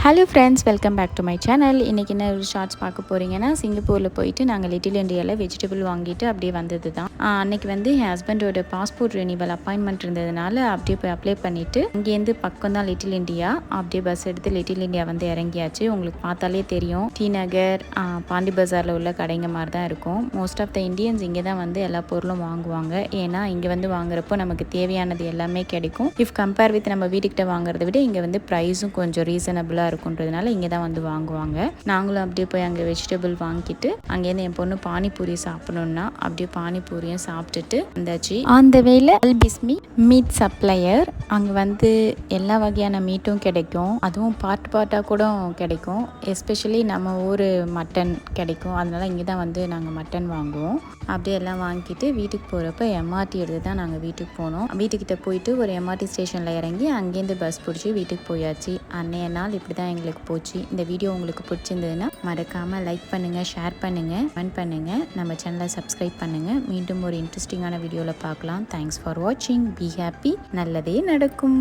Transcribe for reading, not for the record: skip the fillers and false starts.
Hello friends, welcome back to my channel. இன்றைக்கி என்ன ஒரு ஷார்ட்ஸ் பார்க்க போகிறீங்கன்னா, சிங்கப்பூரில் போயிட்டு நாங்கள் லிட்டில் இண்டியாவில் வெஜிடபிள் வாங்கிட்டு அப்படியே வந்தது தான். அன்றைக்கி வந்து என் ஹஸ்பண்டோட பாஸ்போர்ட் ரெனிவல் அப்பாயின்மெண்ட் இருந்ததுனால அப்படியே போய் அப்ளை பண்ணிவிட்டு இங்கேருந்து பக்கம் தான் லிட்டில் இண்டியா. அப்படியே பஸ் எடுத்து லிட்டில் இண்டியா வந்து இறங்கியாச்சு. உங்களுக்கு பார்த்தாலே தெரியும், டி நகர், பாண்டி பஜாரில் உள்ள கடைங்க மாதிரி தான் இருக்கும். மோஸ்ட் ஆஃப் த இண்டியன்ஸ் இங்கே தான் வந்து எல்லா பொருளும் வாங்குவாங்க. ஏன்னா இங்கே வந்து வாங்குறப்போ நமக்கு தேவையானது எல்லாமே கிடைக்கும். இஃப் கம்பேர் வித் நம்ம வீட்டுக்கிட்ட வாங்குறத விட இங்கே வந்து ப்ரைஸும் கொஞ்சம் ரீசனபிளாக இருக்குன்றதுனால இங்கே தான் வந்து வாங்குவாங்க. நாங்களும் அப்படியே போய் அங்கே வெஜிடபிள் வாங்கிட்டு அங்கேருந்து என் பொண்ணு பானிபூரி சாப்பிடணுன்னா அப்படியே பானிபூரியும் சாப்பிட்டுட்டு வந்தாச்சு. அந்த வேலை அல்பிஸ்மி மீட் சப்ளையர். அங்கே வந்து எல்லா வகையான மீட்டும் கிடைக்கும். அதுவும் பார்ட்டாக கூட கிடைக்கும். எஸ்பெஷலி நம்ம ஊர் மட்டன் கிடைக்கும். அதனால இங்கே தான் வந்து நாங்கள் மட்டன் வாங்குவோம். அப்படியே எல்லாம் வாங்கிட்டு வீட்டுக்கு போகிறப்ப எம்ஆர்டி எடுத்து தான் நாங்கள் வீட்டுக்கு போனோம். வீட்டுக்கிட்ட போயிட்டு ஒரு எம்ஆர்டி ஸ்டேஷனில் இறங்கி அங்கேருந்து பஸ் பிடிச்சி வீட்டுக்கு போயாச்சு. அன்னைய நாள் இப்படி தான் எங்களுக்கு போச்சு. இந்த வீடியோ உங்களுக்கு பிடிச்சிருந்ததுன்னா மறக்காமல் லைக் பண்ணுங்கள், ஷேர் பண்ணுங்கள், கமெண்ட் பண்ணுங்கள், நம்ம சேனலை சப்ஸ்கிரைப் பண்ணுங்கள். மீண்டும் ஒரு இன்ட்ரெஸ்டிங்கான வீடியோவில் பார்க்கலாம். தேங்க்ஸ் ஃபார் வாட்சிங். Be happy. நல்லதே நடக்கும்.